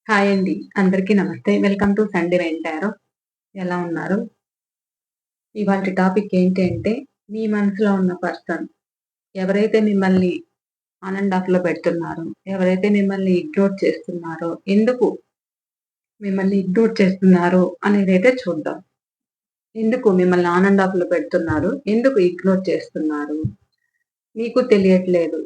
Hi అండి. అందరికీ నమస్తే. వెల్కమ్ టు సండే వెంటారో. ఎలా ఉన్నారు? ఇవాల్టి టాపిక్ ఏంటి అంటే, మీ మనసులో ఉన్న పర్సన్ ఎవరైతే మిమ్మల్ని ఆన్ అండ్ ఆఫ్‌లో పెడుతున్నారో, ఎవరైతే మిమ్మల్ని ఇగ్నోర్ చేస్తున్నారో, ఎందుకు మిమ్మల్ని ఇగ్నోర్ చేస్తున్నారు అనేదైతే చూద్దాం. ఎందుకు మిమ్మల్ని ఆన్ అండ్ ఆఫ్‌లో పెడుతున్నారు? ఎందుకు ఇగ్నోర్ చేస్తున్నారు? మీకు తెలియట్లేదు.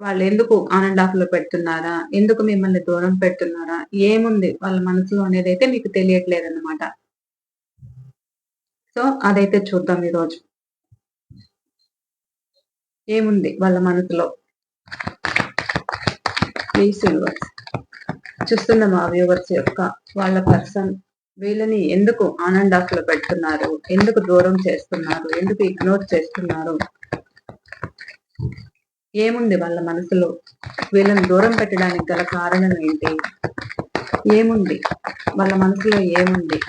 వాళ్ళెందుకు ఆన్ అండ్ ఆఫ్‌లో పెడుతున్నారా? ఎందుకు మిమ్మల్ని దూరం పెడుతున్నారా? ఏముంది వాళ్ళ మనసులో అనేదైతే మీకు తెలియట్లేదన్నమాట. సో, అదైతే చూద్దాం ఈరోజు. ఏముంది వాళ్ళ మనసులో? Please universe. చూస్తున్న మా వ్యూవర్స్ యొక్క వాళ్ళ పర్సన్ వీళ్ళని ఎందుకు ఆన్ అండ్ ఆఫ్‌లో పెడుతున్నారు? ఎందుకు దూరం చేస్తున్నారు? ఎందుకు ఇగ్నోర్ చేస్తున్నారు? ఏముంది వాళ్ళ మనసులో? వీళ్ళని దూరం పెట్టడానికి గల కారణం ఏంటి? ఏముంది? వాళ్ళ మనసులో ఏముంది?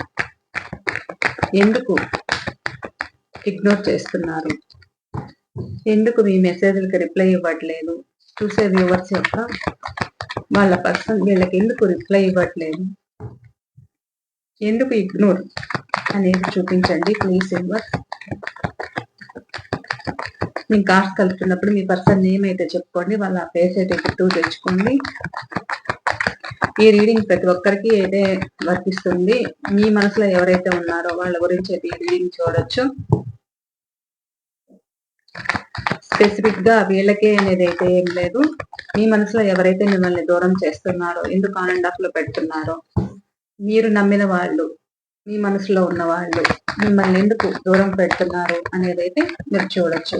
ఎందుకు ఇగ్నోర్ చేస్తున్నారు? ఎందుకు మీ మెసేజ్‌లకి రిప్లై ఇవ్వట్లేదు? చూసే వ్యూవర్స్ యొక్క వాళ్ళ పర్సన్ వీళ్ళకి ఎందుకు రిప్లై ఇవ్వట్లేదు? ఎందుకు ఇగ్నోర్ అనేది చూపించండి ప్లీజ్ యూనివర్స్. నేను కార్డ్స్ కలుపుతున్నప్పుడు మీ పర్సన్ నేమ్ అయితే చెప్పుకోండి, వాళ్ళ ఫేస్ అయితే గుర్తుకు తెచ్చుకోండి. ఈ రీడింగ్ ప్రతి ఒక్కరికి అయితే వర్తిస్తుంది. మీ మనసులో ఎవరైతే ఉన్నారో వాళ్ళ గురించి అయితే ఈ రీడింగ్ చూడొచ్చు. స్పెసిఫిక్ గా వీళ్ళకే అనేది అయితే ఏం లేదు. మీ మనసులో ఎవరైతే మిమ్మల్ని దూరం చేస్తున్నారో, ఎందుకు ఆన్ అండ్ ఆఫ్ లో పెడుతున్నారో, మీరు నమ్మిన వాళ్ళు, మీ మనసులో ఉన్న వాళ్ళు మిమ్మల్ని ఎందుకు దూరం పెడుతున్నారు అనేది అయితే మీరు చూడొచ్చు.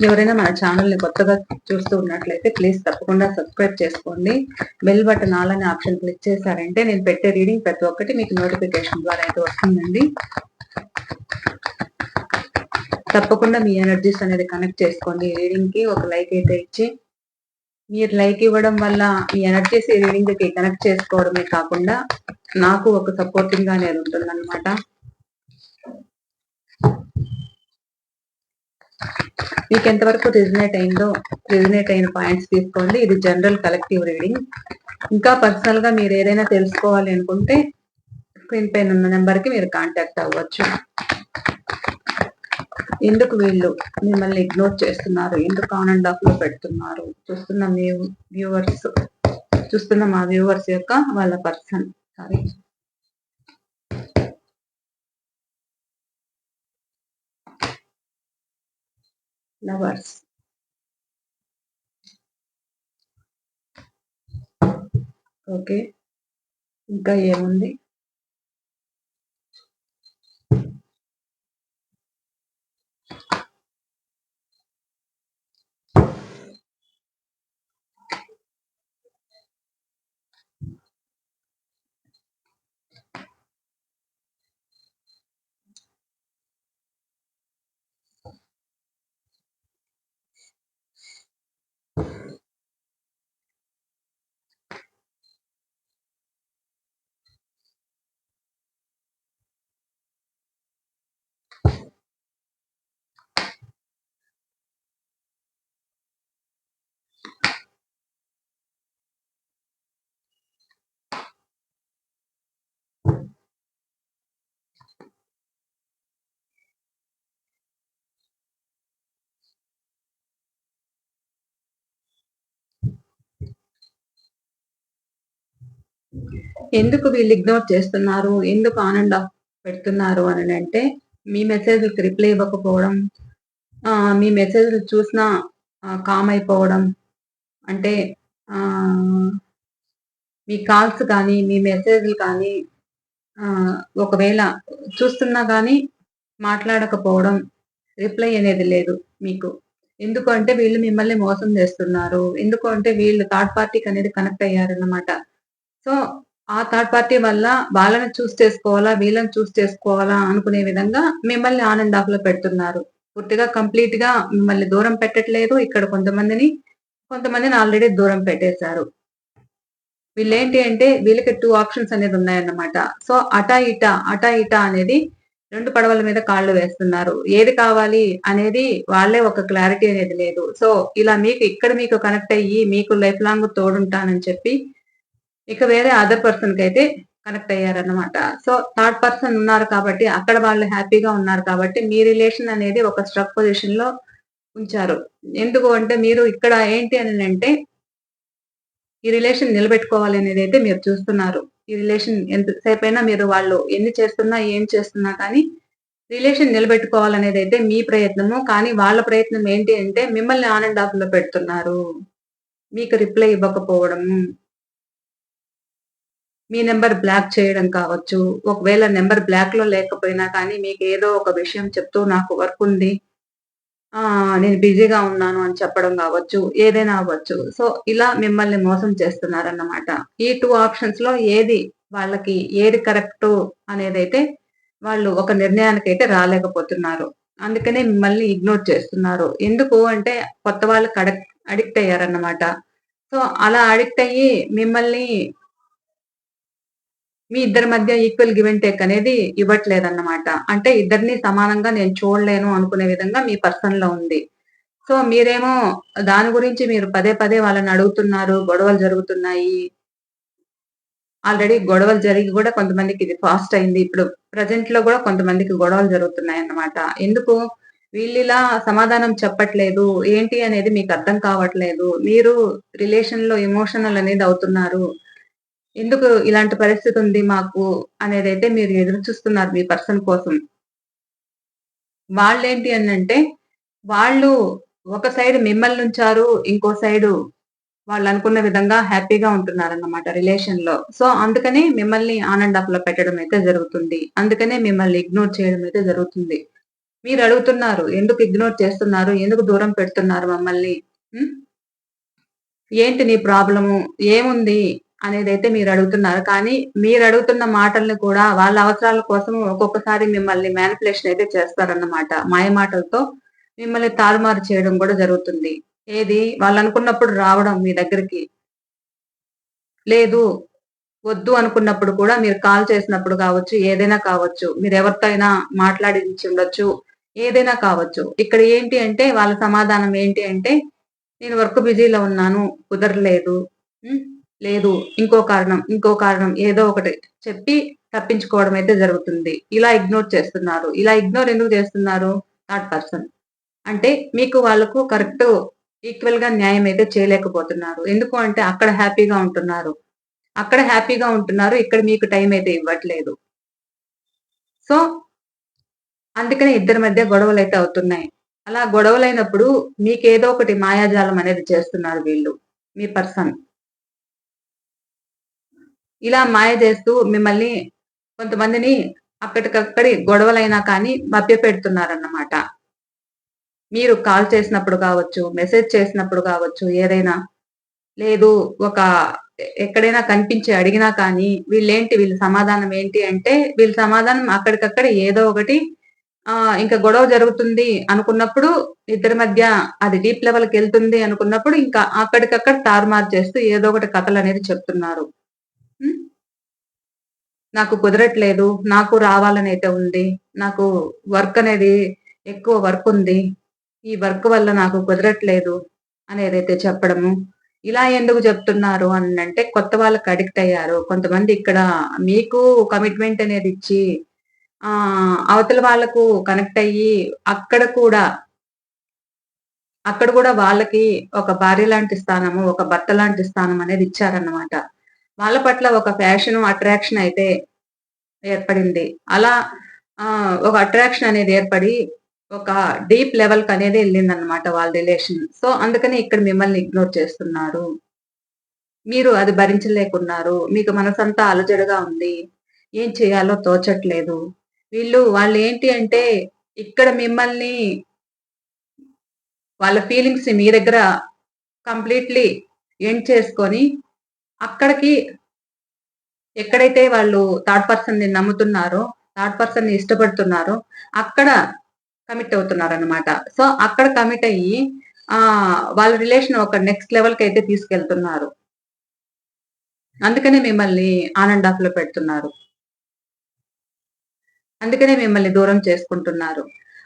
ఎవరైనా మన ఛానల్ని కొత్తగా చూస్తూ ఉన్నట్లయితే ప్లీజ్ తప్పకుండా సబ్స్క్రైబ్ చేసుకోండి. బెల్ బటన్ ఆల్ అనే ఆప్షన్ క్లిక్ చేశారంటే నేను పెట్టే రీడింగ్ ప్రతి ఒక్కటి మీకు నోటిఫికేషన్ ద్వారా అయితే వస్తుందండి. తప్పకుండా మీ ఎనర్జీస్ అనేది కనెక్ట్ చేసుకోండి. రీడింగ్ కి ఒక లైక్ అయితే ఇచ్చి, మీరు లైక్ ఇవ్వడం వల్ల మీ ఎనర్జీస్ ఈ రీడింగ్ కి కనెక్ట్ చేసుకోవడమే కాకుండా నాకు ఒక సపోర్టింగ్ గా అనేది ఉంటుందన్నమాట. మీకు ఎంతవరకు రిజనేట్ అయిందో రిజనేట్ అయిన పాయింట్స్ తీసుకోండి. ఇది జనరల్ కలెక్టివ్ రీడింగ్. ఇంకా పర్సనల్ గా మీరు ఏదైనా తెలుసుకోవాలి అనుకుంటే స్క్రీన్ పైన ఉన్న నెంబర్ కి మీరు కాంటాక్ట్ అవ్వచ్చు. ఎందుకు వీళ్ళు మిమ్మల్ని ఇగ్నోర్ చేస్తున్నారు? ఎందుకు ఆన్ అండ్ ఆఫ్ లో పెడుతున్నారు? చూస్తున్న మా వ్యూవర్స్ యొక్క వాళ్ళ పర్సన్ సారీ లవర్స్. ఓకే, ఇంకా ఏముంది? ఎందుకు వీళ్ళు ఇగ్నోర్ చేస్తున్నారు? ఎందుకు ఆన్ అండ్ ఆఫ్ పెడుతున్నారు అని అంటే, మీ మెసేజ్‌లకి రిప్లై ఇవ్వకపోవడం, మీ మెసేజ్‌లు చూసినా కామ్ అయిపోవడం. అంటే మీ కాల్స్ కానీ, మీ మెసేజ్‌లు కానీ ఒకవేళ చూస్తున్నా గానీ మాట్లాడకపోవడం, రిప్లై అనేది లేదు మీకు. ఎందుకు అంటే వీళ్ళు మిమ్మల్ని మోసం చేస్తున్నారు. ఎందుకు అంటే వీళ్ళు థర్డ్ పార్టీకి అనేది కనెక్ట్ అయ్యారన్నమాట. సో, ఆ థర్డ్ పార్టీ వల్ల వాళ్ళని చూస్ చేసుకోవాలా, వీళ్ళని చూస్ చేసుకోవాలా అనుకునే విధంగా మిమ్మల్ని ఆన్ అండ్ ఆఫ్‌లో పెడుతున్నారు. పూర్తిగా కంప్లీట్‌గా మిమ్మల్ని దూరం పెట్టట్లేదు. ఇక్కడ కొంతమందిని ఆల్రెడీ దూరం పెట్టేశారు. వీళ్ళేంటి అంటే వీళ్ళకి 2 ఆప్షన్స్ అనేది ఉన్నాయన్నమాట. సో, అటా ఇటా అనేది 2 పడవల మీద కాళ్ళు వేస్తున్నారు. ఏది కావాలి అనేది వాళ్ళే ఒక క్లారిటీ అనేది లేదు. సో, ఇలా మీకు కనెక్ట్ అయ్యి మీకు లైఫ్ లాంగ్ తోడుంటానని చెప్పి ఇక వేరే అదర్ పర్సన్‌కైతే కనెక్ట్ అయ్యారన్నమాట. సో, థర్డ్ పర్సన్ ఉన్నారు కాబట్టి అక్కడ వాళ్ళు హ్యాపీగా ఉన్నారు కాబట్టి మీ రిలేషన్ అనేది ఒక స్ట్రక్ పొజిషన్‌లో ఉంచారు. ఎందుకు అంటే మీరు ఇక్కడ ఏంటి అనంటే ఈ రిలేషన్ నిలబెట్టుకోవాలనేదైతే మీరు చూస్తున్నారు. ఈ రిలేషన్ ఎంత సేపైనా మీరు వాళ్ళు ఎన్ని చేస్తున్నా, ఏం చేస్తున్నా కానీ రిలేషన్ నిలబెట్టుకోవాలనేదైతే మీ ప్రయత్నము. కానీ వాళ్ళ ప్రయత్నం ఏంటి అంటే మిమ్మల్ని ఆన్ అండ్ ఆఫ్‌లో పెడుతున్నారు. మీకు రిప్లై ఇవ్వకపోవడము. మీ నంబర్ బ్లాక్ చేయడం కావచ్చు. ఒకవేళ నంబర్ బ్లాక్‌లో లేకపోయినా కానీ మీకేదో ఒక విషయం చెప్తూ నాకు వర్క్ ఉంది. నేను బిజీగా ఉన్నాను అని చెప్పడం గావచ్చు. ఏదైనా అవ్వచ్చు. సో, ఇలా మిమ్మల్ని మోసం చేస్తున్నారన్నమాట. ఈ 2 ఆప్షన్స్‌లో ఏది కరెక్టు అనేదైతే వాళ్ళు ఒక నిర్ణయానికైతే రాలేకపోతున్నారు. అందుకనే మిమ్మల్ని ఇగ్నోర్ చేస్తున్నారు. ఎందుకు అంటే కొత్త వాళ్ళకి అడిక్ట్ అయ్యారన్నమాట. సో, అలా అడిక్ట్ అయ్యి మిమ్మల్ని మీ ఇద్దరి మధ్య ఈక్వల్ గివ్ అండ్ టేక్ అనేది ఇవ్వట్లేదన్నమాట. అంటే ఇద్దరిని సమానంగా నేను చూడలేను అనుకునే విధంగా మీ పర్సన్‌లో ఉంది. సో, మీరేమో దాని గురించి మీరు పదే పదే వాళ్ళని అడుగుతున్నారు. గొడవలు జరుగుతున్నాయి. ఆల్రెడీ గొడవలు జరిగి గూడా కొంతమందికి ఇది ఫాస్ట్ అయింది. ఇప్పుడు ప్రెజెంట్‌లో గూడా కొంతమందికి గొడవలు జరుగుతున్నాయన్నమాట. ఎందుకు? వీళ్ళిలా సమాధానం చెప్పట్లేదు. ఏంటి అనేది మీకు అర్థం కావట్లేదు. మీరు రిలేషన్‌లో ఎమోషనల్ అనేది అవుతున్నారు. ఎందుకు ఇలాంటి పరిస్థితి ఉంది మాకు అనేదైతే మీరు ఎదురు చూస్తున్నారు మీ పర్సన్ కోసం. వాళ్ళేంటి అనంటే, వాళ్ళు ఒక సైడ్ మిమ్మల్నుంచారు. ఇంకో సైడు వాళ్ళనుకున్న విధంగా హ్యాపీగా ఉంటున్నారన్నమాట రిలేషన్‌లో. సో, అందుకనే మిమ్మల్ని ఆన్ అండ్ ఆఫ్‌లో పెట్టడం అయితే జరుగుతుంది. అందుకనే మిమ్మల్ని ఇగ్నోర్ చేయడం అయితే జరుగుతుంది. మీరడుగుతున్నారు, ఎందుకు ఇగ్నోర్ చేస్తున్నారు? ఎందుకు దూరం పెడుతున్నారు మమ్మల్ని? హ్మ్. ఏంటి నీ ప్రాబ్లము? ఏముంది? అనేదైతే మీరడుగుతున్నారు. కానీ మీరడుగుతున్న మాటల్ని కూడా వాళ్ళ అవసరాల కోసం ఒక్కొక్కసారి మిమ్మల్ని మ్యానిప్యులేషన్ అయితే చేస్తారన్నమాట. మాయమాటలతో మిమ్మల్ని తారుమారు చేయడం గూడా జరుగుతుంది. ఏది? వాళ్ళనుకున్నప్పుడు రావడం మీ దగ్గరికి. లేదు, వద్దు అనుకున్నప్పుడు కూడా మీరు కాల్ చేసినప్పుడు కావచ్చు, ఏదైనా కావచ్చు. మీరెవరితో అయినా మాట్లాడించుండొచ్చు. ఏదైనా కావచ్చు. ఇక్కడ ఏంటి అంటే వాళ్ళ సమాధానం ఏంటి అంటే, నేను వర్క్ బిజీలో ఉన్నాను. కుదరలేదు. హ్మ్. లేదు. ఇంకో కారణం ఏదో ఒకటి చెప్పి తప్పించుకోవడం అయితే జరుగుతుంది. ఇలా ఇగ్నోర్ చేస్తున్నారు. ఇలా ఇగ్నోర్ ఎందుకు చేస్తున్నారు? Third person. అంటే మీకు వాళ్ళకు కరెక్ట్ ఈక్వల్‌గా న్యాయం అయితే చేయలేకపోతున్నారు. ఎందుకు అంటే అక్కడ హ్యాపీగా ఉంటున్నారు. అక్కడ హ్యాపీగా ఉంటున్నారు. ఇక్కడ మీకు టైం అయితే ఇవ్వట్లేదు. సో, అందుకనే ఇద్దరి మధ్య గొడవలైతే అవుతున్నాయి. అలా గొడవలైనప్పుడు మీకేదో ఒకటి మాయాజాలం అనేది చేస్తున్నారు వీళ్ళు. మీ పర్సన్. ఇలా మాయ చేస్తూ మిమ్మల్ని కొంతమందిని అక్కడికక్కడి గొడవలైనా కానీ మభ్యపెడుతున్నారన్నమాట. మీరు కాల్ చేసినప్పుడు కావచ్చు, మెసేజ్ చేసినప్పుడు కావచ్చు, ఏదైనా లేదు ఒక ఎక్కడైనా కనిపించి అడిగినా కానీ వీళ్ళ సమాధానం ఏంటి అంటే, వీళ్ళ సమాధానం అక్కడికక్కడ ఏదో ఒకటి ఇంక గొడవ జరుగుతుంది అనుకున్నప్పుడు, ఇద్దరి మధ్య అది డీప్ లెవెల్‌కెళ్తుంది అనుకున్నప్పుడు, ఇంకా అక్కడికక్కడ తారుమారు చేస్తూ ఏదో ఒకటి కథలనేది చెప్తున్నారు. హ్మ్. నాకు కుదరట్లేదు. నాకు రావాలనైతే ఉంది. నాకు వర్క్ అనేది ఎక్కువ వర్క్ ఉంది. ఈ వర్క్ వల్ల నాకు కుదరట్లేదు అనేదైతే చెప్పడము. ఇలా ఎందుకు చెప్తున్నారు అనంటే కొత్త వాళ్ళకి అడిక్ట్ అయ్యారు. కొంతమంది ఇక్కడ మీకు కమిట్మెంట్ అనేది ఇచ్చి అవతల వాళ్ళకు కనెక్ట్ అయ్యి అక్కడ కూడా అక్కడ కూడా వాళ్ళకి ఒక భార్య లాంటి స్థానము, ఒక భర్త లాంటి స్థానం అనేది ఇచ్చారన్నమాట. వాళ్ళ పట్ల ఒక ఫ్యాషను, అట్రాక్షన్ అయితే ఏర్పడింది. అలా ఒక అట్రాక్షన్ అనేది ఏర్పడి, ఒక డీప్ లెవెల్‌కనేది ఎళ్ళిందనమాట వాళ్ళ రిలేషన్. సో, అందుకని ఇక్కడ మిమ్మల్ని ఇగ్నోర్ చేస్తున్నారు. మీరు అది భరించలేకున్నారు. మీకు మనసంతా అలజడిగా ఉంది. ఏం చేయాలో తోచట్లేదు. వాళ్ళేంటి అంటే, ఇక్కడ మిమ్మల్ని వాళ్ళ ఫీలింగ్స్‌ని మీ దగ్గర కంప్లీట్‌లీ ఎండ్ చేసుకొని, అక్కడికి ఎక్కడైతే వాళ్ళు థర్డ్ పర్సన్‌ని నమ్ముతున్నారో, థర్డ్ పర్సన్‌ని ఇష్టపడుతున్నారో, అక్కడ కమిట్ అవుతున్నారనమాట. సో, అక్కడ కమిట్ అయ్యి వాళ్ళ రిలేషన్ ఒక నెక్స్ట్ లెవెల్‌కయితే తీసుకెళ్తున్నారు. అందుకనే మిమ్మల్ని ఆన్ అండ్ ఆఫ్‌లో పెడుతున్నారు. అందుకనే మిమ్మల్ని దూరం చేసుకుంటున్నారు.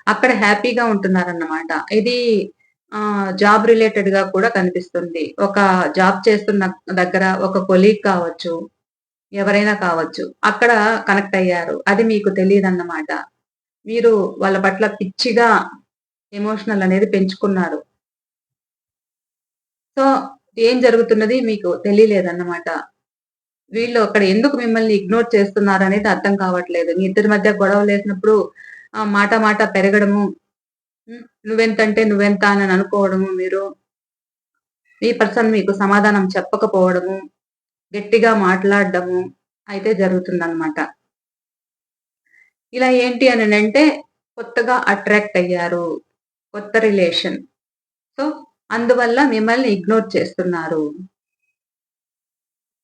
అక్కడ హ్యాపీగా ఉంటున్నారన్నమాట. ఇది జాబ్ రిలేటెడ్ గా కూడా కనిపిస్తుంది. ఒక జాబ్ చేస్తున్న దగ్గర ఒక కొలీగ్ కావచ్చు, ఎవరైనా కావచ్చు. అక్కడ కనెక్ట్ అయ్యారు. అది మీకు తెలీదన్నమాట. మీరు వాళ్ళ పట్ల పిచ్చిగా ఎమోషనల్ అనేది పెంచుకున్నారు. సో, ఏం జరుగుతున్నది మీకు తెలియలేదన్నమాట. వీళ్ళు అక్కడ ఎందుకు మిమ్మల్ని ఇగ్నోర్ చేస్తున్నారనేది అర్థం కావట్లేదు. మీ ఇద్దరి మధ్య గొడవలేసినప్పుడు మాట మాట పెరగడము, నువ్వెంతంటే నువ్వెంత అని అనుకోవడము మీరు. ఈ పర్సన్ మీకు సమాధానం చెప్పకపోవడము, గట్టిగా మాట్లాడడము అయితే జరుగుతుందన్నమాట. ఇలా ఏంటి అనంటే కొత్తగా అట్రాక్ట్ అయ్యారు. కొత్త రిలేషన్. సో, అందువల్ల మిమ్మల్ని ఇగ్నోర్ చేస్తున్నారు.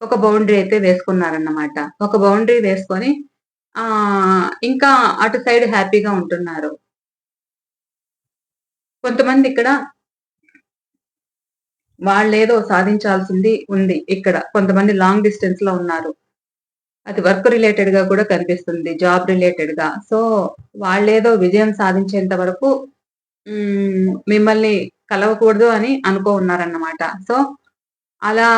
ఒక బౌండరీ అయితే వేసుకున్నారన్నమాట. ఒక బౌండరీ వేసుకొని ఇంకా అటు సైడ్ హ్యాపీగా ఉంటున్నారు. కొంతమంది ఇక్కడ వాళ్ళేదో సాధించాల్సింది ఉంది ఇక్కడ. కొంతమంది లాంగ్ డిస్టెన్స్ లో ఉన్నారు. అది వర్క్ రిలేటెడ్ గా కూడా కనిపిస్తుంది. జాబ్ రిలేటెడ్ గా. సో, వాళ్ళేదో విజయం సాధించేంత వరకు మిమ్మల్ని కలవకూడదు అని ఉన్నారన్నమాట. సో, అలా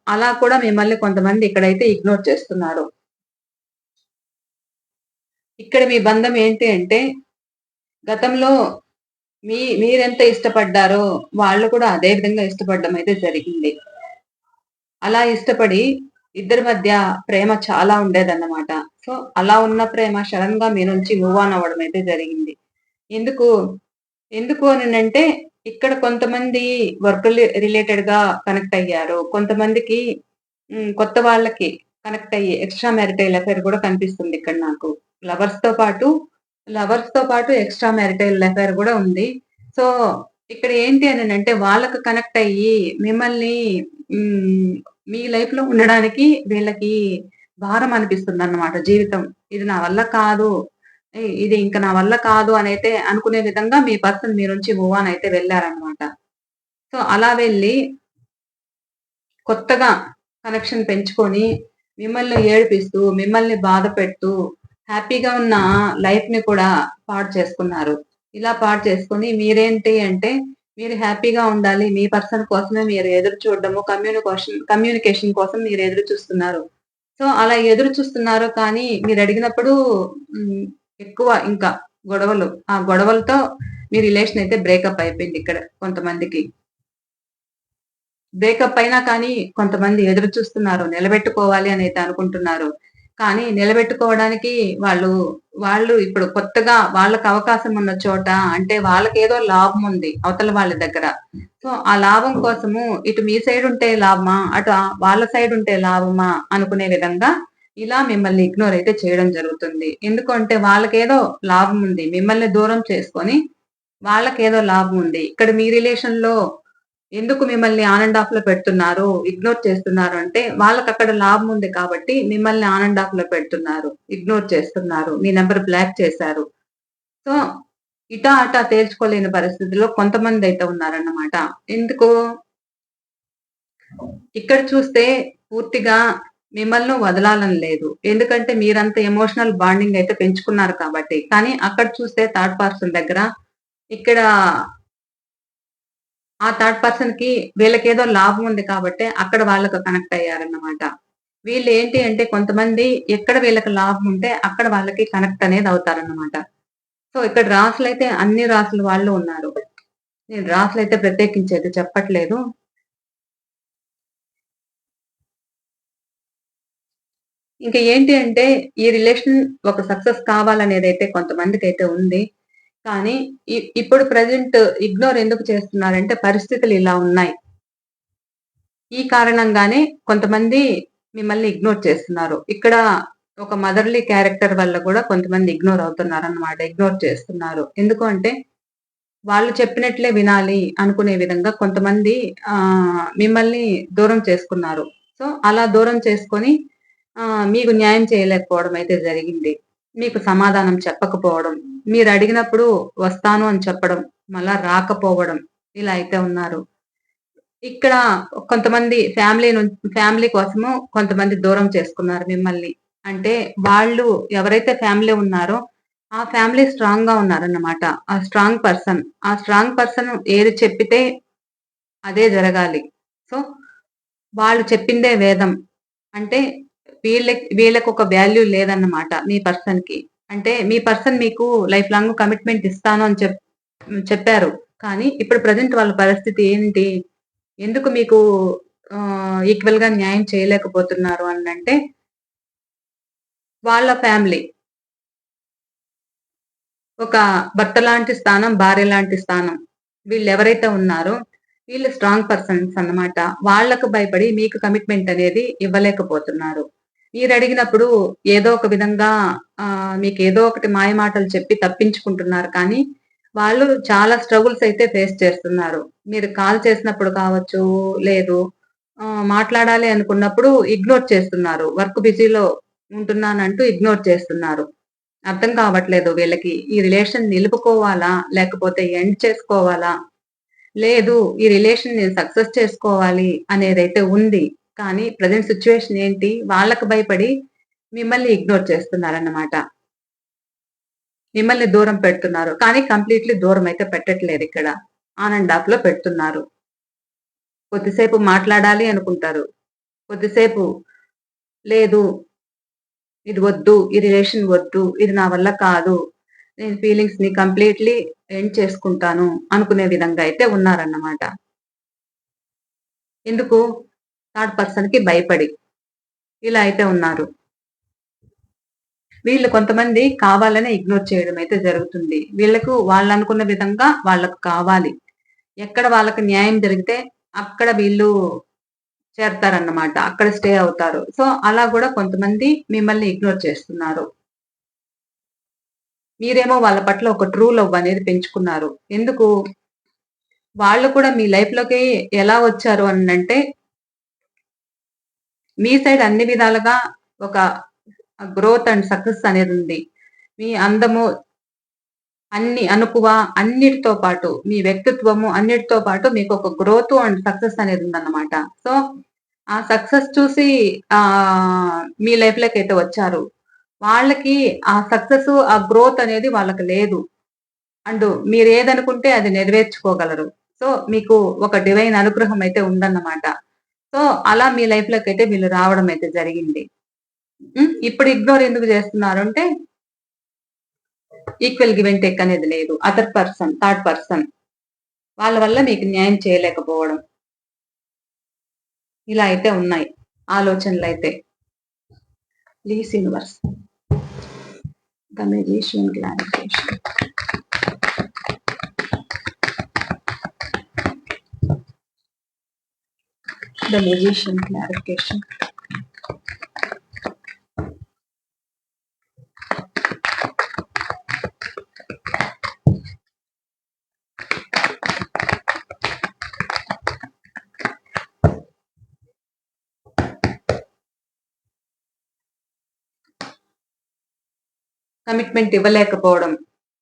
అలా కూడా మిమ్మల్ని కొంతమంది ఇక్కడైతే ఇగ్నోర్ చేస్తున్నారు. ఇక్కడ మీ బంధం ఏంటి అంటే, గతంలో మీరెంత ఇష్టపడ్డారో, వాళ్ళు కూడా అదే విధంగా ఇష్టపడడం అయితే జరిగింది. అలా ఇష్టపడి ఇద్దరి మధ్య ప్రేమ చాలా ఉండేదన్నమాట. సో, అలా ఉన్న ప్రేమ సడెన్ గా మీ నుంచి మూవ్ ఆన్ అవ్వడం అయితే జరిగింది. ఎందుకు? ఎందుకు అనంటే, ఇక్కడ కొంతమంది వర్క్ రిలేటెడ్ గా కనెక్ట్ అయ్యారు. కొంతమందికి కొత్త వాళ్ళకి కనెక్ట్ అయ్యి ఎక్స్‌ట్రా మ్యారిటైల్ అఫైర్ కూడా కనిపిస్తుంది ఇక్కడ నాకు. లవర్స్‌తో పాటు లవర్స్‌తో పాటు ఎక్స్‌ట్రా మ్యారిటైల్ అఫైర్ కూడా ఉంది. సో, ఇక్కడ ఏంటి అనంటే వాళ్ళకి కనెక్ట్ అయ్యి మిమ్మల్ని హ్మ్, మీ లైఫ్‌లో ఉండడానికి వీళ్ళకి భారం అనిపిస్తుందన్నమాట జీవితం. ఇది నా వల్ల కాదు. ఇది ఇంక నా వల్ల కాదు అనైతే అనుకునే విధంగా మీ పర్సన్ మీ నుంచి మూవ్ ఆన్ అయితే వెళ్లారన్నమాట. సో, అలా వెళ్ళి కొత్తగా కనెక్షన్ పెంచుకొని, మిమ్మల్ని ఏడిపిస్తూ, మిమ్మల్ని బాధ పెడుతూ, హ్యాపీగా ఉన్న లైఫ్‌ని కూడా పాడు చేసుకున్నారు. ఇలా పాడు చేసుకొని మీరేంటి అంటే, మీరు హ్యాపీగా ఉండాలి. మీ పర్సన్ కోసమే మీరు ఎదురు చూడడము, కమ్యూనికేషన్ కోసం మీరు ఎదురు చూస్తున్నారు. సో, అలా ఎదురు చూస్తున్నారు కానీ మీరడిగినప్పుడు హ్మ్, ఎక్కువ ఇంకా గొడవలు. ఆ గొడవలతో మీ రిలేషన్ అయితే బ్రేకప్ అయిపోయింది ఇక్కడ కొంతమందికి. బ్రేకప్ అయినా కానీ కొంతమంది ఎదురు చూస్తున్నారు. నిలబెట్టుకోవాలి అనైతే అనుకుంటున్నారు. కానీ నిలబెట్టుకోవడానికి వాళ్ళు, వాళ్ళు ఇప్పుడు కొత్తగా వాళ్ళకి అవకాశం ఉన్న చోట అంటే వాళ్ళకేదో లాభం ఉంది అవతల వాళ్ళ దగ్గర. సో, ఆ లాభం కోసము ఇటు మీ సైడ్ ఉంటే లాభమా? అటు వాళ్ళ సైడ్ ఉంటే లాభమా? అనుకునే విధంగా ఇలా మిమ్మల్ని ఇగ్నోర్ అయితే చేయడం జరుగుతుంది. ఎందుకంటే వాళ్ళకేదో లాభం ఉంది. మిమ్మల్ని దూరం చేసుకొని వాళ్ళకేదో లాభం ఉంది. ఇక్కడ మీ రిలేషన్‌లో ఎందుకు మిమ్మల్ని ఆన్ అండ్ ఆఫ్‌లో పెడుతున్నారు, ఇగ్నోర్ చేస్తున్నారు అంటే, వాళ్ళకక్కడ లాభం ఉంది కాబట్టి మిమ్మల్ని ఆన్ అండ్ ఆఫ్‌లో పెడుతున్నారు. ఇగ్నోర్ చేస్తున్నారు. మీ నంబర్ బ్లాక్ చేశారు. సో, ఇటా అటా తేల్చుకోలేని పరిస్థితిలో కొంతమందైతే ఉన్నారన్నమాట. ఎందుకు? ఇక్కడ చూస్తే పూర్తిగా మిమ్మల్ని వదలాలని లేదు. ఎందుకంటే మీరంత ఎమోషనల్ బాండింగ్ అయితే పెంచుకున్నారు కాబట్టి. కానీ అక్కడ చూస్తే థర్డ్ పర్సన్ దగ్గర ఇక్కడ ఆ థర్డ్ పర్సన్‌కి వీళ్ళకేదో లాభం ఉంది కాబట్టే అక్కడ వాళ్ళకి కనెక్ట్ అయ్యారన్నమాట. వీళ్ళేంటి అంటే కొంతమంది ఎక్కడ వీళ్ళకి లాభం ఉంటే అక్కడ వాళ్ళకి కనెక్ట్ అనేది అవుతారన్నమాట. సో, ఇక్కడ రాసులైతే అన్ని రాసుల వాళ్ళు ఉన్నారు. నేను రాసులైతే ప్రత్యేకించి అయితే చెప్పట్లేదు. ఇంక ఏంటి అంటే ఈ రిలేషన్ ఒక సక్సెస్ కావాలనేదైతే కొంతమందికైతే ఉంది. కానీ ఇప్పుడు ప్రెజెంట్ ఇగ్నోర్ ఎందుకు చేస్తున్నారంటే పరిస్థితులు ఇలా ఉన్నాయి. ఈ కారణంగానే కొంతమంది మిమ్మల్ని ఇగ్నోర్ చేస్తున్నారు. ఇక్కడ ఒక మదర్‌లీ క్యారెక్టర్ వల్ల కూడా కొంతమంది ఇగ్నోర్ అవుతున్నారన్నమాట. ఇగ్నోర్ చేస్తున్నారు. ఎందుకు అంటే వాళ్ళు చెప్పినట్లే వినాలి అనుకునే విధంగా కొంతమంది మిమ్మల్ని దూరం చేసుకున్నారు. సో, అలా దూరం చేసుకొని మీకు న్యాయం చేయలేకపోవడం అయితే జరిగింది. మీకు సమాధానం చెప్పకపోవడం, మీరడిగినప్పుడు వస్తాను అని చెప్పడం, మళ్ళా రాకపోవడం ఇలా అయితే ఉన్నారు. ఇక్కడ కొంతమంది ఫ్యామిలీ కోసము కొంతమంది దూరం చేసుకున్నారు మిమ్మల్ని. అంటే వాళ్ళు ఎవరైతే ఫ్యామిలీ ఉన్నారో ఆ ఫ్యామిలీ స్ట్రాంగ్ గా ఉన్నారన్నమాట. ఆ స్ట్రాంగ్ పర్సన్. ఆ స్ట్రాంగ్ పర్సన్ ఏది చెప్పితే అదే జరగాలి. సో, వాళ్ళు చెప్పిందే వేదం. అంటే వీళ్ళకొక వాల్యూ లేదన్నమాట మీ పర్సన్‌కి. అంటే మీ పర్సన్ మీకు లైఫ్ లాంగ్ కమిట్మెంట్ ఇస్తాను అని చెప్పారు. కానీ ఇప్పుడు ప్రెజెంట్ వాళ్ళ పరిస్థితి ఏంటి? ఎందుకు మీకు ఈక్వల్‌గా న్యాయం చేయలేకపోతున్నారు అనంటే వాళ్ళ ఫ్యామిలీ. ఒక భర్త లాంటి స్థానం, భార్య లాంటి స్థానం. వీళ్ళెవరైతే ఉన్నారో వీళ్ళు స్ట్రాంగ్ పర్సన్స్ అన్నమాట. వాళ్ళకి భయపడి మీకు కమిట్మెంట్ అనేది ఇవ్వలేకపోతున్నారు. మీరడిగినప్పుడు ఏదో ఒక విధంగా మీకేదో ఒకటి మాయమాటలు చెప్పి తప్పించుకుంటున్నారు కానీ, వాళ్ళు చాలా స్ట్రగుల్స్ అయితే ఫేస్ చేస్తున్నారు. మీరు కాల్ చేసినప్పుడు కావచ్చు, లేదు మాట్లాడాలి అనుకున్నప్పుడు ఇగ్నోర్ చేస్తున్నారు. వర్క్ బిజీలో ఉంటున్నానంటూ ఇగ్నోర్ చేస్తున్నారు. అర్థం కావట్లేదు వీళ్ళకి. ఈ రిలేషన్ నిలుపుకోవాలా? లేకపోతే ఎండ్ చేసుకోవాలా? లేదు ఈ రిలేషన్ నేను సక్సెస్ చేసుకోవాలి అనేదైతే ఉంది. కానీ ప్రెజెంట్ సిట్యుయేషన్ ఏంటి? వాళ్ళకి భయపడి మిమ్మల్ని ఇగ్నోర్ చేస్తున్నారన్నమాట. మిమ్మల్ని దూరం పెడుతున్నారు. కానీ కంప్లీట్‌లీ దూరం అయితే పెట్టట్లేదిక్కడ. ఆన్ అండ్ ఆఫ్‌లో పెడుతున్నారు. కొద్దిసేపు మాట్లాడాలి అనుకుంటారు. కొద్దిసేపు లేదు ఇది వద్దు. ఈ రిలేషన్ వద్దు. ఇది నా వల్ల కాదు. నేను ఫీలింగ్స్‌ని కంప్లీట్‌లీ ఎండ్ చేసుకుంటాను అనుకునే విధంగా అయితే ఉన్నారన్నమాట. ఎందుకు? థర్డ్ పర్సన్‌కి భయపడి. ఇలా అయితే ఉన్నారు. వీళ్ళు కొంతమంది కావాలనే ఇగ్నోర్ చేయడం అయితే జరుగుతుంది. వీళ్ళకు వాళ్ళనుకున్న విధంగా వాళ్ళకు కావాలి. ఎక్కడ వాళ్ళకి న్యాయం జరిగితే అక్కడ వీళ్ళు చేరతారన్నమాట. అక్కడ స్టే అవుతారు. సో, అలా గూడా కొంతమంది మిమ్మల్ని ఇగ్నోర్ చేస్తున్నారు. మీరేమో వాళ్ళ పట్ల ఒక ట్రూ లవ్ అనేది పెంచుకున్నారు. ఎందుకు? వాళ్ళు కూడా మీ లైఫ్‌లోకి ఎలా వచ్చారు అనంటే, మీ సైడ్ అన్ని విధాలుగా ఒక గ్రోత్ అండ్ సక్సెస్ అనేదుంది. మీ అందము అణకువ అన్నిటితో పాటు, మీ వ్యక్తిత్వము అన్నిటితో పాటు మీకొక గ్రోత్ అండ్ సక్సెస్ అనేదుందన్నమాట. సో, ఆ సక్సెస్ చూసి మీ లైఫ్‌లోకైతే వచ్చారు. వాళ్ళకి ఆ సక్సెస్, ఆ గ్రోత్ అనేది వాళ్ళకి లేదు. అండ్ మీరేదనుకుంటే అది నెరవేర్చుకోగలరు. సో, మీకు ఒక డివైన్ అనుగ్రహం అయితే ఉందన్నమాట. సో, అలా మీ లైఫ్‌లోకైతే వీళ్ళు రావడం అయితే జరిగింది. ఇప్పుడు ఇగ్నోర్ ఎందుకు జేస్తున్నారంటే, ఈక్వల్ గివ్ అండ్ టేక్ అనేది లేదు. అదర్ పర్సన్, థర్డ్ పర్సన్ వాళ్ళ వల్ల మీకు న్యాయం చేయలేకపోవడం. ఇలా అయితే ఉన్నాయి ఆలోచనలైతే. Please universe the magician clarification. The magician clarification. Commitment ఇవ్వలేకపోవడం.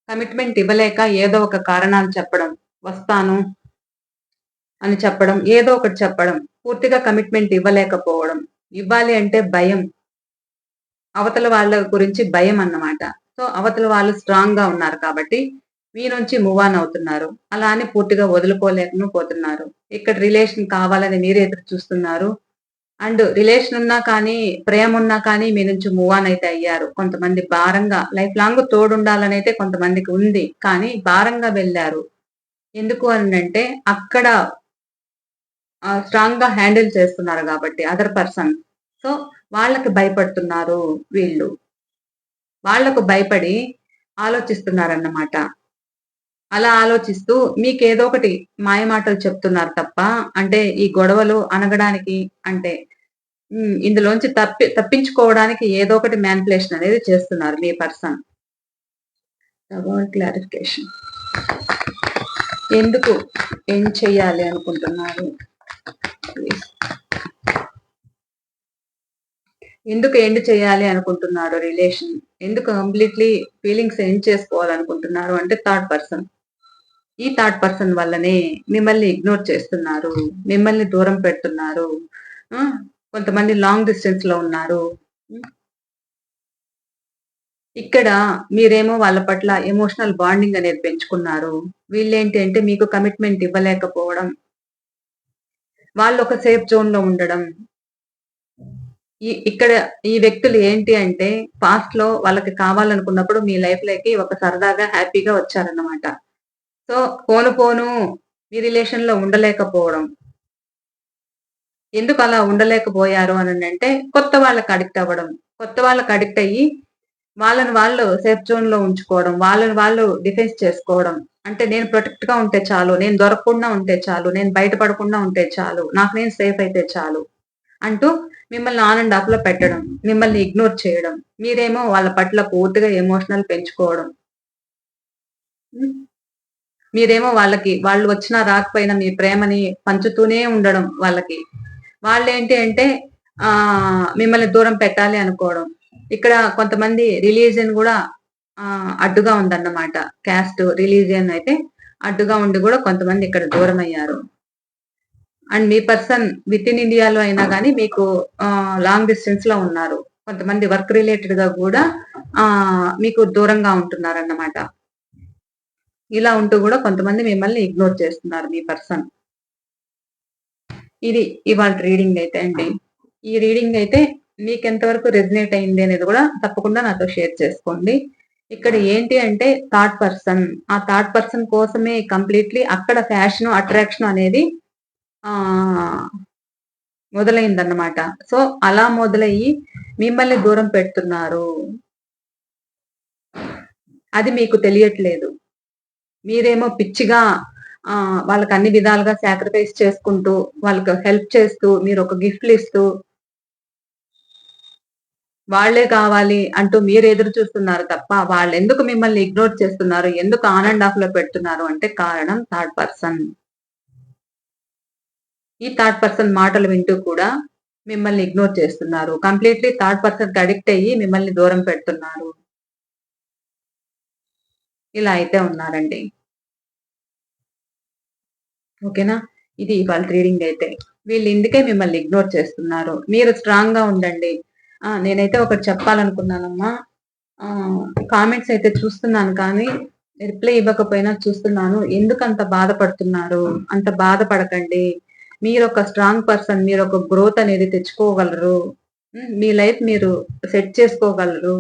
కమిట్మెంట్ ఇవ్వలేక ఏదో ఒక కారణాలు చెప్పడం. వస్తాను అని చెప్పడం. ఏదో ఒకటి చెప్పడం. పూర్తిగా కమిట్మెంట్ ఇవ్వలేకపోవడం. ఇవ్వాలి అంటే భయం. అవతల వాళ్ళ గురించి భయం అన్నమాట. సో, అవతల వాళ్ళు స్ట్రాంగ్‌గా ఉన్నారు కాబట్టి, మీ నుంచి మూవ్ ఆన్ అవుతున్నారు. అలా అని పూర్తిగా వదులుకోలేకను పోతున్నారు. ఇక్కడ రిలేషన్ కావాలని మీరే ఎదురు చూస్తున్నారు. అండ్ రిలేషన్ ఉన్నా కానీ, ప్రేమున్నా కానీ మీ నుంచి మూవ్ ఆన్ అయితే అయ్యారు. కొంతమంది భారంగా లైఫ్ లాంగ్ తోడుండాలనైతే కొంతమందికి ఉంది. కానీ భారంగా వెళ్లారు. ఎందుకు అనంటే అక్కడ స్ట్రాంగ్‌గా హ్యాండిల్ చేస్తున్నారు గాబట్టి అదర్ పర్సన్. సో, వాళ్ళకి భయపడుతున్నారు వీళ్ళు. వాళ్ళకు భయపడి ఆలోచిస్తున్నారన్నమాట. అలా ఆలోచిస్తూ మీకేదో ఒకటి మాయమాటలు చెప్తున్నారు తప్ప, అంటే ఈ గొడవలు అణగడానికి అంటే ఇందులోంచి తప్పించుకోవడానికి ఏదో ఒకటి మ్యానిప్యులేషన్ అనేది చేస్తున్నారు మీ పర్సన్. About clarification. ఎందుకు ఏం చెయ్యాలి అనుకుంటున్నారు? ప్లీజ్. ఎందుకు ఎండ్ చేయాలి అనుకుంటున్నారు రిలేషన్? ఎందుకు కంప్లీట్‌లీ ఫీలింగ్స్ ఎండ్ చేసుకోవాలనుకుంటున్నారు అంటే థర్డ్ పర్సన్. ఈ థర్డ్ పర్సన్ వల్లనే మిమ్మల్ని ఇగ్నోర్ చేస్తున్నారు. మిమ్మల్ని దూరం పెడుతున్నారు. ఆ! కొంతమంది లాంగ్ డిస్టెన్స్‌లో ఉన్నారు. హ్మ్. ఇక్కడ మీరేమో వాళ్ళ పట్ల ఎమోషనల్ బాండింగ్ అనేది పెంచుకున్నారు. వీళ్ళేంటి అంటే మీకు కమిట్మెంట్ ఇవ్వలేకపోవడం, వాళ్ళొక సేఫ్ జోన్‌లో ఉండడం. ఇక్కడ ఈ వ్యక్తులు ఏంటి అంటే పాస్ట్‌లో వాళ్ళకి కావాలనుకున్నప్పుడు మీ లైఫ్‌లోకి ఒక సరదాగా, హ్యాపీగా వచ్చారన్నమాట. సో, పోను పోను మీ రిలేషన్‌లో ఉండలేకపోవడం. ఎందుకలా ఉండలేకపోయారు అననంటే కొత్త వాళ్ళకి అడిక్ట్ అవ్వడం. కొత్త వాళ్ళకి అడిక్ట్ అయ్యి వాళ్ళని వాళ్ళు సేఫ్ జోన్‌లో ఉంచుకోవడం. వాళ్ళని వాళ్ళు డిఫెన్స్ చేసుకోవడం. అంటే నేను ప్రొటెక్ట్‌గా ఉంటే చాలు. నేను దొరకకుండా ఉంటే చాలు. నేను బయట పడకుండా ఉంటే చాలు. నాకు నేను సేఫ్ అయితే చాలు. అంటూ మిమ్మల్ని ఆన్ అండ్ ఆఫ్‌లో పెట్టడం. మిమ్మల్ని ఇగ్నోర్ చేయడం. మీరేమో వాళ్ళ పట్ల పూర్తిగా ఎమోషనల్ పెంచుకోవడం. హ్మ్. మీరేమో వాళ్ళకి వాళ్ళు వచ్చినా రాకపోయినా మీ ప్రేమని పంచుతూనే ఉండడం వాళ్ళకి. వాళ్ళేంటి అంటే మిమ్మల్ని దూరం పెట్టాలి అనుకోవడం. ఇక్కడ కొంతమంది రిలీజియన్ గూడా అడ్డుగా ఉందన్నమాట. క్యాస్ట్, రిలీజియన్ అయితే అడ్డుగా ఉండి గూడా కొంతమంది ఇక్కడ దూరమయ్యారు. అండ్ మీ పర్సన్ వితిన్ ఇండియాలో అయినా గాని మీకు లాంగ్ డిస్టెన్స్‌లో ఉన్నారు. కొంతమంది వర్క్ రిలేటెడ్‌గా గూడా మీకు దూరంగా ఉంటున్నారన్నమాట. ఇలా ఉంటూ గూడా కొంతమంది మిమ్మల్ని ఇగ్నోర్ చేస్తున్నారు మీ పర్సన్. ఇది ఇవాల్టి రీడింగ్ అయితే అండి. ఈ రీడింగ్ అయితే మీకెంత వరకు రెజొనేట్ అయింది అనేది గూడా తప్పకుండా నాతో షేర్ చేసుకోండి. ఇక్కడ ఏంటి అంటే థర్డ్ పర్సన్. ఆ థర్డ్ పర్సన్ కోసమే కంప్లీట్‌లీ అక్కడ ఫ్యాషను, అట్రాక్షన్ అనేది ఆహ్, మొదలైందన్నమాట. సో, అలా మొదలయ్యి మిమ్మల్ని దూరం పెడుతున్నారు. అది మీకు తెలియట్లేదు. మీరేమో పిచ్చిగా వాళ్ళకి అన్ని విధాలుగా సాక్రిఫైస్ చేసుకుంటూ, వాళ్ళకి హెల్ప్ చేస్తూ, మీరొక గిఫ్ట్‌లిస్తూ, వాళ్ళే కావాలి అంటూ మీరు ఎదురు చూస్తున్నారు తప్ప, వాళ్ళెందుకు మిమ్మల్ని ఇగ్నోర్ చేస్తున్నారు, ఎందుకు ఆన్ అండ్ ఆఫ్‌లో పెడుతున్నారు అంటే కారణం థర్డ్ పర్సన్. ఈ థర్డ్ పర్సన్ మాటలు వింటూ కూడా మిమ్మల్ని ఇగ్నోర్ చేస్తున్నారు. కంప్లీట్‌లీ థర్డ్ పర్సన్‌కి అడిక్ట్ అయ్యి మిమ్మల్ని దూరం పెడుతున్నారు. ఇలా అయితే ఉన్నారండి. ఓకేనా? ఇది ఇవాళ రీడింగ్ అయితే. వీళ్ళు ఇందుకే మిమ్మల్ని ఇగ్నోర్ చేస్తున్నారు. మీరు స్ట్రాంగ్‌గా ఉండండి. నేనైతే ఒకటి చెప్పాలనుకున్నానమ్మా. ఆహ్, కామెంట్స్ అయితే చూస్తున్నాను కానీ, రిప్లై ఇవ్వకపోయినా చూస్తున్నాను. ఎందుకంత బాధపడుతున్నారు? అంత బాధపడకండి. మీరొక స్ట్రాంగ్ పర్సన్. మీరొక గ్రోత్ అనేది తెచ్చుకోగలరు. హ్మ్. మీ లైఫ్ మీరు సెట్ చేసుకోగలరు.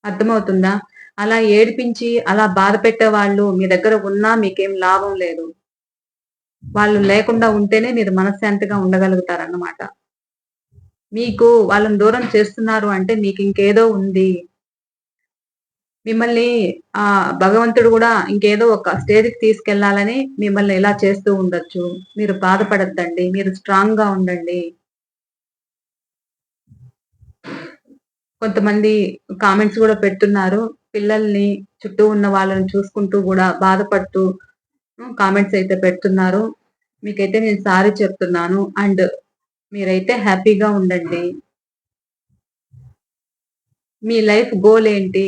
అర్థమవుతుందా? అలా ఏడిపించి, అలా బాధ పెట్టేవాళ్ళు మీ దగ్గర ఉన్నా మీకేం లాభం లేదు. వాళ్ళు లేకుండా ఉంటేనే మీరు మనశ్శాంతిగా ఉండగలుగుతారన్నమాట. మీకు వాళ్ళని దూరం చేస్తున్నారు అంటే మీకింకేదో ఉంది. మిమ్మల్ని భగవంతుడు గూడా ఇంకేదో ఒక స్టేజ్‌కి తీసుకెళ్ళాలని మిమ్మల్ని ఇలా చేస్తూ ఉండొచ్చు. మీరు బాధపడొద్దండి. మీరు స్ట్రాంగ్‌గా ఉండండి. కొంతమంది కామెంట్స్ గూడా పెడుతున్నారు. పిల్లల్ని, చుట్టూ ఉన్న వాళ్ళని చూసుకుంటూ గూడా బాధపడుతూ కామెంట్స్ అయితే పెడుతున్నారు. మీకైతే నేను సారీ చెప్తున్నాను. అండ్ మీరైతే హ్యాపీగా ఉండండి. మీ లైఫ్ గోల్ ఏంటి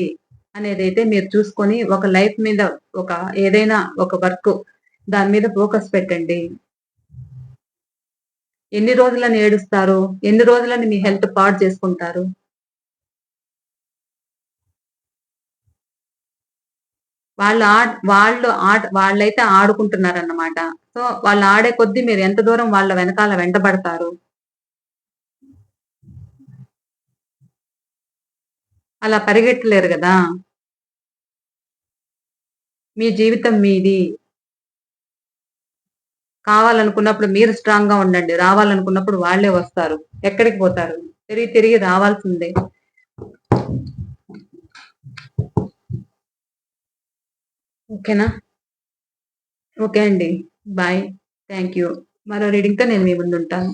అనేదైతే మీరు చూసుకొని ఒక లైఫ్ మీద ఒక ఏదైనా ఒక వర్క్ దాని మీద ఫోకస్ పెట్టండి. ఎన్ని రోజులని ఏడుస్తారు? ఎన్ని రోజులని మీ హెల్త్ పాడు చేసుకుంటారు? వాళ్ళైతే ఆడుకుంటున్నారన్నమాట. సో, వాళ్ళు ఆడే కొద్దీ మీరు ఎంత దూరం వాళ్ళ వెనకాల వెంటబడతారు? అలా పరిగెట్టలేరు గదా! మీ జీవితం మీది. కావాలనుకున్నప్పుడు మీరు స్ట్రాంగ్‌గా ఉండండి. రావాలనుకున్నప్పుడు వాళ్ళే వస్తారు. ఎక్కడికి పోతారు? తిరిగి తిరిగి రావాల్సిందే. ఓకేనా? ఓకే అండి. బాయ్. Thank you. మరో రీడింగ్‌తో నేను మీ ముందుంటాను.